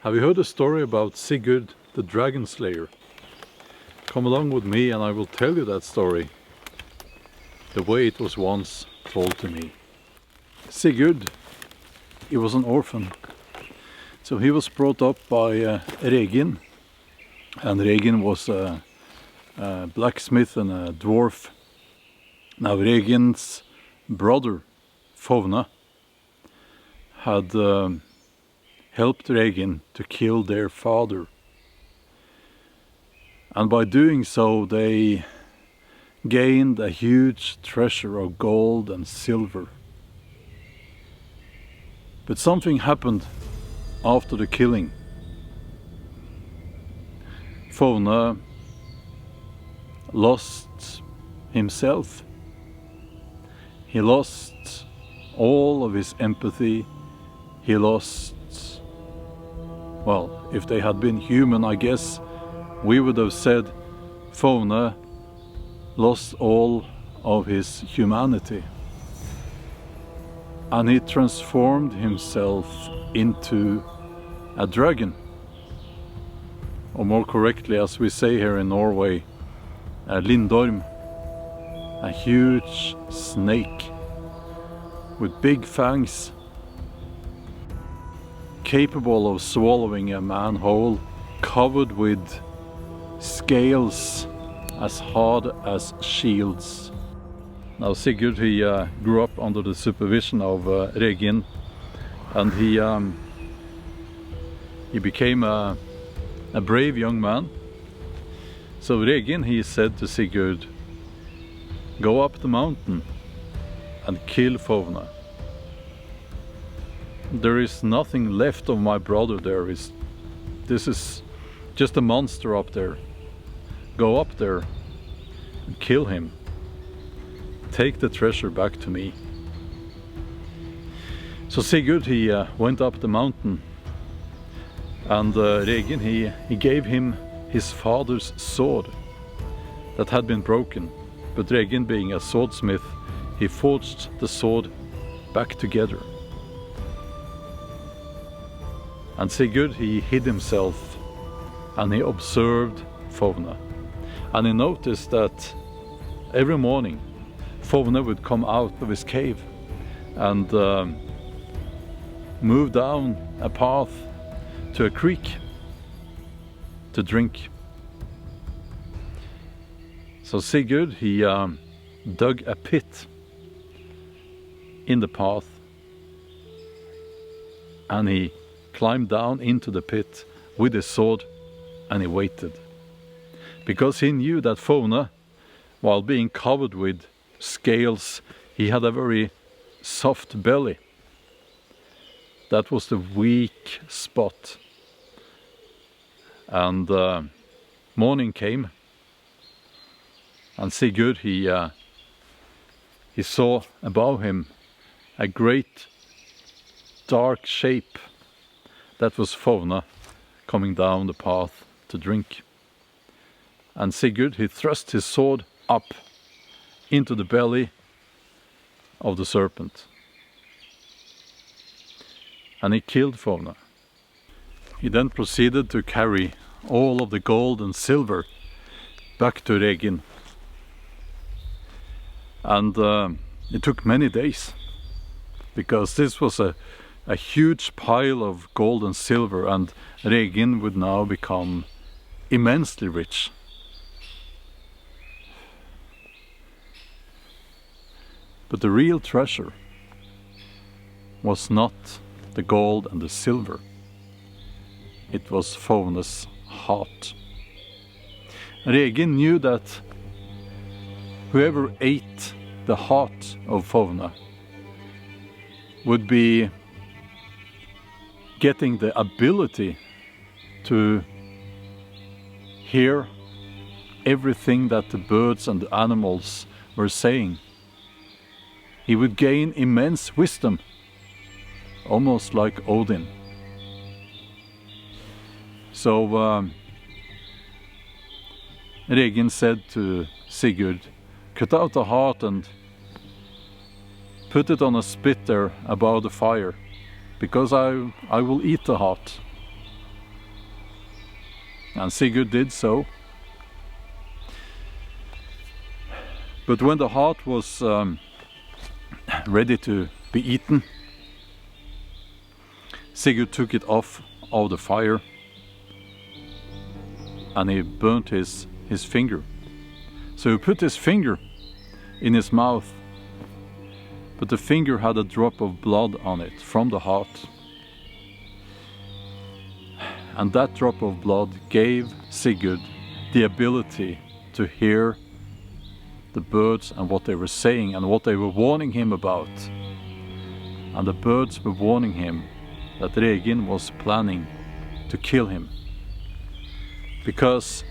Have you heard a story about Sigurd the Dragonslayer? Come along with me and I will tell you that story the way it was once told to me. Sigurd, he was an orphan. So he was brought up by Regin, and Regin was a blacksmith and a dwarf. Now Regin's brother, Favne, had helped Regin to kill their father. And by doing so they gained a huge treasure of gold and silver. But something happened after the killing. Favne lost himself. He lost all of his empathy. He lost, well, if they had been human, I guess we would have said Favne lost all of his humanity. And he transformed himself into a dragon. Or more correctly, as we say here in Norway, a lindorm, a huge snake with big fangs, capable of swallowing a man whole, covered with scales as hard as shields. Now Sigurd, he grew up under the supervision of Regin, and he became a brave young man. So Regin, he said to Sigurd, go up the mountain and kill Favne. There is nothing left of my brother there. This is just a monster up there. Go up there and kill him. Take the treasure back to me. So Sigurd, he went up the mountain, and Regin, he gave him his father's sword that had been broken. But Regin, being a swordsmith, he forged the sword back together. And Sigurd, he hid himself and he observed Favne. And he noticed that every morning Favne would come out of his cave and move down a path to a creek to drink. So Sigurd, he dug a pit in the path and he climbed down into the pit with his sword and he waited. Because he knew that Favne, while being covered with scales, he had a very soft belly. That was the weak spot. And morning came, and Sigurd, he saw above him a great dark shape. That was Favne coming down the path to drink. And Sigurd, he thrust his sword up into the belly of the serpent. And he killed Favne. He then proceeded to carry all of the gold and silver back to Regin. And it took many days, because this was a huge pile of gold and silver, and Regin would now become immensely rich. But the real treasure was not the gold and the silver. It was Favne's heart. Regin knew that whoever ate the heart of Favne would be getting the ability to hear everything that the birds and the animals were saying. He would gain immense wisdom, almost like Odin. So Regin said to Sigurd, cut out the heart and put it on a spit there above the fire, because I will eat the heart. And Sigurd did so. But when the heart was ready to be eaten, Sigurd took it off of the fire and he burnt his finger. So he put his finger in his mouth, but the finger had a drop of blood on it from the heart. And that drop of blood gave Sigurd the ability to hear the birds and what they were saying and what they were warning him about. And the birds were warning him that Regin was planning to kill him. Because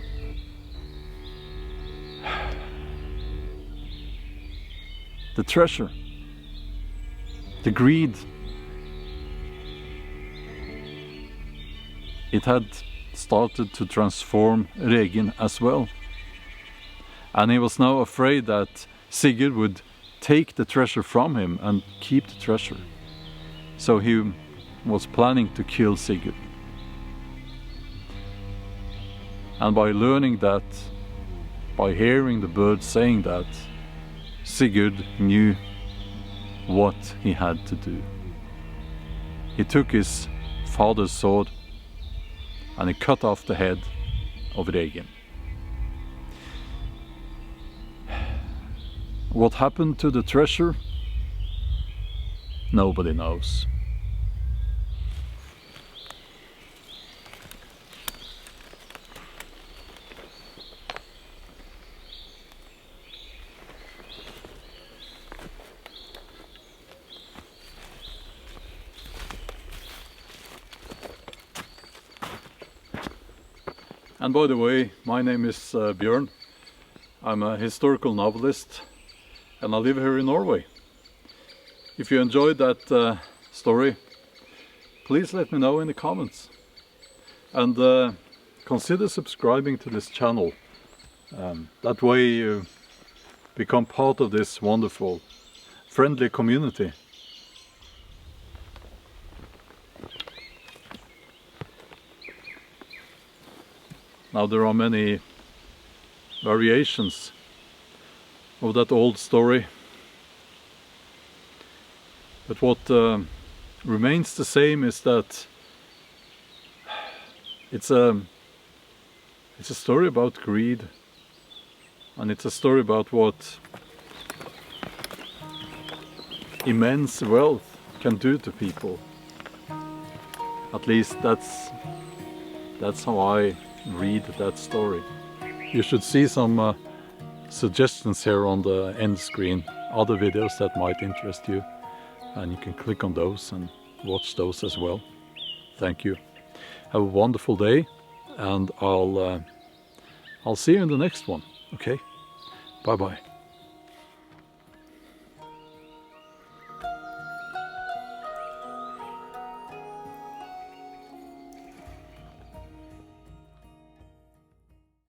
the treasure, the greed, it had started to transform Regin as well. And he was now afraid that Sigurd would take the treasure from him and keep the treasure. So he was planning to kill Sigurd. And by learning that, by hearing the birds saying that, Sigurd knew what he had to do. He took his father's sword and he cut off the head of Regin. What happened to the treasure? Nobody knows. And by the way, my name is Bjorn. I'm a historical novelist and I live here in Norway. If you enjoyed that story, please let me know in the comments. And consider subscribing to this channel. That way you become part of this wonderful, friendly community. Now there are many variations of that old story, but what remains the same is that it's a story about greed, and it's a story about what immense wealth can do to people. At least that's how I read that story. You should see some suggestions here on the end screen, other videos that might interest you, and you can click on those and watch those as well. Thank you. Have a wonderful day, and I'll see you in the next one. Okay, bye bye.